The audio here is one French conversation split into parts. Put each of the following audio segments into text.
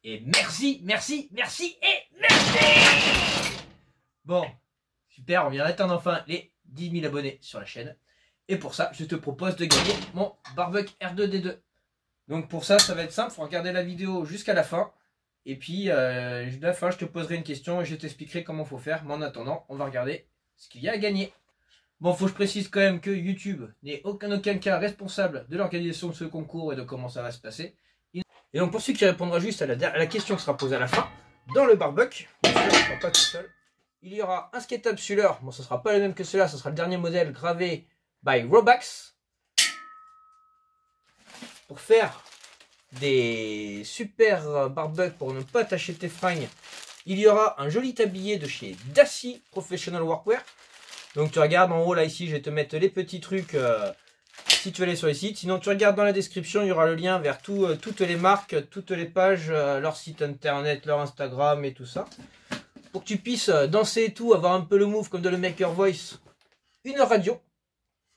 Et merci, merci, merci et merci. Bon, super, on vient d'atteindre enfin les 10 000 abonnés sur la chaîne. Et pour ça, je te propose de gagner mon Barbuk R2D2. Donc pour ça, ça va être simple, il faut regarder la vidéo jusqu'à la fin. Et puis, à la fin, je te poserai une question et je t'expliquerai comment il faut faire. Mais en attendant, on va regarder ce qu'il y a à gagner. Bon, faut que je précise quand même que YouTube n'est aucun cas responsable de l'organisation de ce concours et de comment ça va se passer. Et donc pour celui qui répondra juste à la question qui sera posée à la fin, dans le Barbuk, bien sûr, il ne sera pas tout seul, il y aura un SketUp. Bon, ce ne sera pas le même que cela, ce sera le dernier modèle gravé by Robax. Pour faire des super Barbuk pour ne pas tâcher tes fringues, il y aura un joli tablier de chez Daci Professional Workwear. Donc tu regardes en haut là ici, je vais te mettre les petits trucs si tu veux aller sur les sites. Sinon tu regardes dans la description, il y aura le lien vers toutes les marques, toutes les pages, leur site internet, leur Instagram et tout ça. Pour que tu puisses danser et tout, avoir un peu le move comme dans le Maker Voice. Une radio.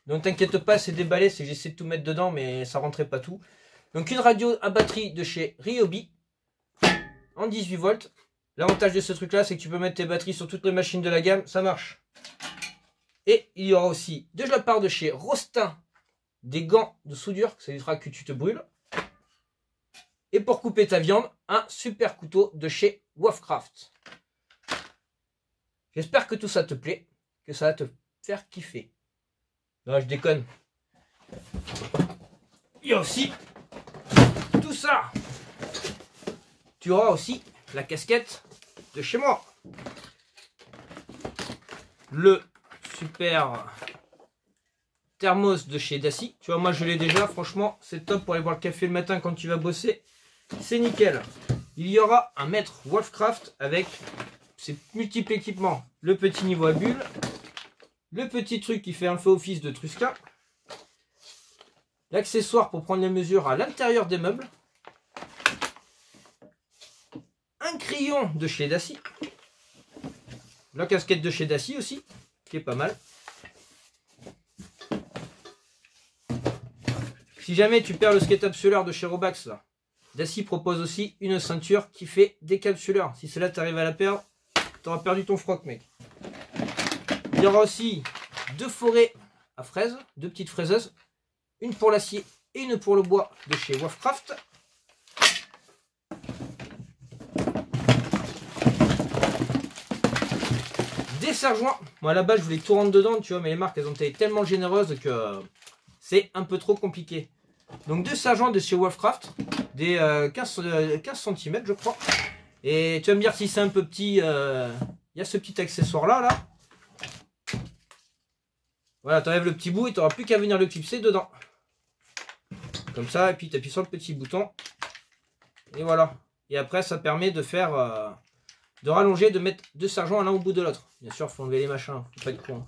Donc t'inquiète pas, c'est déballé, c'est j'essaie de tout mettre dedans mais ça rentrait pas tout. Donc une radio à batterie de chez Ryobi en 18 volts. L'avantage de ce truc là, c'est que tu peux mettre tes batteries sur toutes les machines de la gamme, ça marche. Et il y aura aussi de la part de chez Rostin des gants de soudure, ça évitera que tu te brûles. Et pour couper ta viande, un super couteau de chez Wofcraft. J'espère que tout ça te plaît, que ça va te faire kiffer. Non, je déconne. Il y a aussi tout ça. Tu auras aussi la casquette de chez moi. Le super thermos de chez Daci. Tu vois, moi je l'ai déjà. Franchement, c'est top pour aller boire le café le matin quand tu vas bosser. C'est nickel. Il y aura un maître Wofcraft avec ses multiples équipements. Le petit niveau à bulles. Le petit truc qui fait un peu office de Trusca. L'accessoire pour prendre les mesures à l'intérieur des meubles. Un crayon de chez Daci. La casquette de chez Daci aussi, qui est pas mal. Si jamais tu perds le SketUp de chez Robax, là, Daci propose aussi une ceinture qui fait des capsuleurs. Si celle-là t'arrive à la perdre, tu auras perdu ton froc, mec. Il y aura aussi deux forêts à fraises, deux petites fraiseuses. Une pour l'acier et une pour le bois de chez Wofcraft. Des serre-joints. Moi, à la base, je voulais tout rentrer dedans, tu vois, mais les marques, elles ont été tellement généreuses que c'est un peu trop compliqué. Donc, deux serre-joints de chez Wofcraft, des 15 cm, je crois. Et tu vas me dire si c'est un peu petit. Il y a ce petit accessoire-là, là. Voilà, tu enlèves le petit bout et tu n'auras plus qu'à venir le clipser dedans. Comme ça, et puis tu appuies sur le petit bouton. Et voilà. Et après, ça permet de faire... de rallonger, de mettre deux serre-joints l'un au bout de l'autre. Bien sûr, il faut enlever les machins, faut pas être con.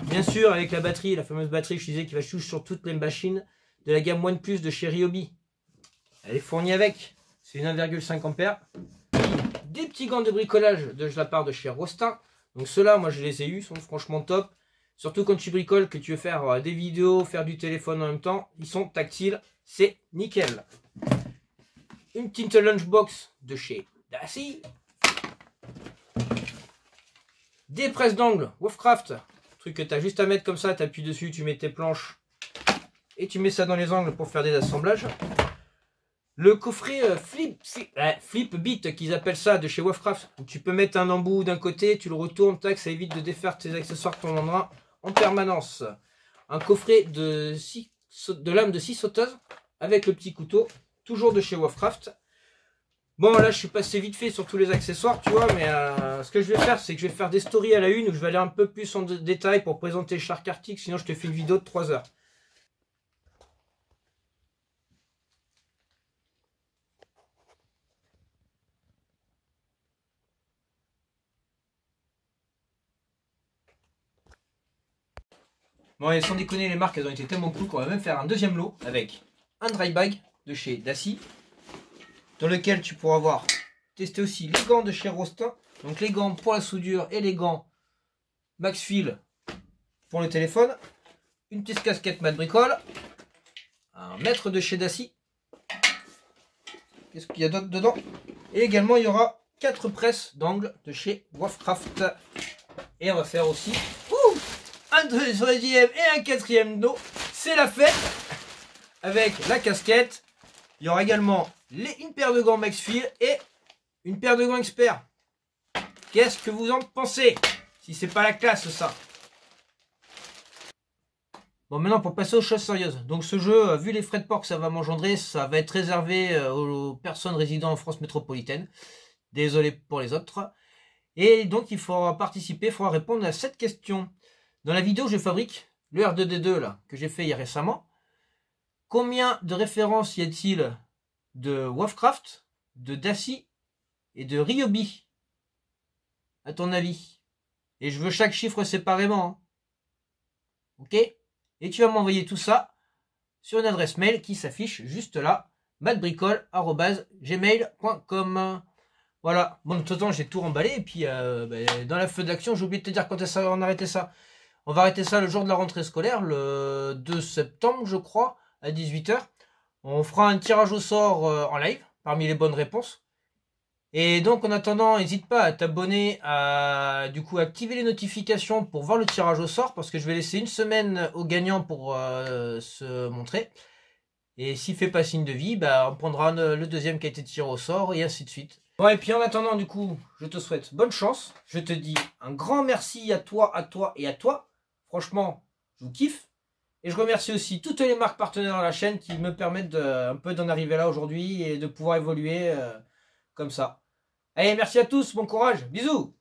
Bien sûr, avec la batterie, la fameuse batterie que je disais qui va sur toutes les machines de la gamme OnePlus de chez Ryobi. Elle est fournie avec. C'est une 1,5 ampères. Des petits gants de bricolage de la part de chez Rostin. Donc ceux-là, moi je les ai eus, ils sont franchement top. Surtout quand tu bricoles, que tu veux faire des vidéos, faire du téléphone en même temps. Ils sont tactiles, c'est nickel. Une petite lunchbox de chez Daci. Des presses d'angle Wofcraft. Truc que tu as juste à mettre comme ça, tu appuies dessus, tu mets tes planches. Et tu mets ça dans les angles pour faire des assemblages. Le coffret Flip Bit qu'ils appellent ça de chez Wofcraft. Où tu peux mettre un embout d'un côté, tu le retournes, tac, ça évite de défaire tes accessoires que tu en en permanence. Un coffret de lames de scie sauteuse avec le petit couteau, toujours de chez Wofcraft. Bon, là je suis passé vite fait sur tous les accessoires, tu vois, mais ce que je vais faire, c'est que je vais faire des stories à la une où je vais aller un peu plus en détail pour présenter Shark Arctic, sinon je te fais une vidéo de 3 heures. Bon, et sans déconner, les marques, elles ont été tellement cool qu'on va même faire un deuxième lot avec un dry bag de chez Daci, dans lequel tu pourras avoir testé aussi les gants de chez Rostin, donc les gants pour la soudure et les gants Maxfield pour le téléphone, une petite casquette mat bricole, un mètre de chez Daci, Qu'est-ce qu'il y a d'autre dedans? Et également, il y aura 4 presses d'angle de chez Wavecraft. Et on va faire aussi un troisième et un quatrième dos. C'est la fête avec la casquette. Il y aura également une paire de gants Maxfield et une paire de gants Expert. Qu'est-ce que vous en pensez? Si c'est pas la classe, ça. Bon, maintenant pour passer aux choses sérieuses. Donc ce jeu, vu les frais de port que ça va m'engendrer, ça va être réservé aux personnes résidant en France métropolitaine. Désolé pour les autres. Et donc il faudra participer, il faudra répondre à cette question. Dans la vidéo que je fabrique, le R2D2 là, que j'ai fait hier récemment, combien de références y a-t-il de Wavecraft, de Daci et de Ryobi, à ton avis? Et je veux chaque chiffre séparément. Hein. Ok? Et tu vas m'envoyer tout ça sur une adresse mail qui s'affiche juste là, mathbricole@gmail.com. Voilà. Bon, de toute façon, j'ai tout remballé. Et puis, dans la feu d'action, j'ai oublié de te dire quand est-ce qu'on arrêtait ça. On va arrêter ça le jour de la rentrée scolaire, le 2 septembre, je crois, à 18 h. On fera un tirage au sort en live, parmi les bonnes réponses. Et donc, en attendant, n'hésite pas à t'abonner, à du coup activer les notifications pour voir le tirage au sort, parce que je vais laisser une semaine aux gagnants pour se montrer. Et s'il fait pas signe de vie, on prendra le deuxième qui a été tiré au sort, et ainsi de suite. Bon, et puis en attendant, du coup, je te souhaite bonne chance. Je te dis un grand merci à toi et à toi. Franchement, je vous kiffe. Et je remercie aussi toutes les marques partenaires de la chaîne qui me permettent un peu d'en arriver là aujourd'hui et de pouvoir évoluer comme ça. Allez, merci à tous, bon courage, bisous!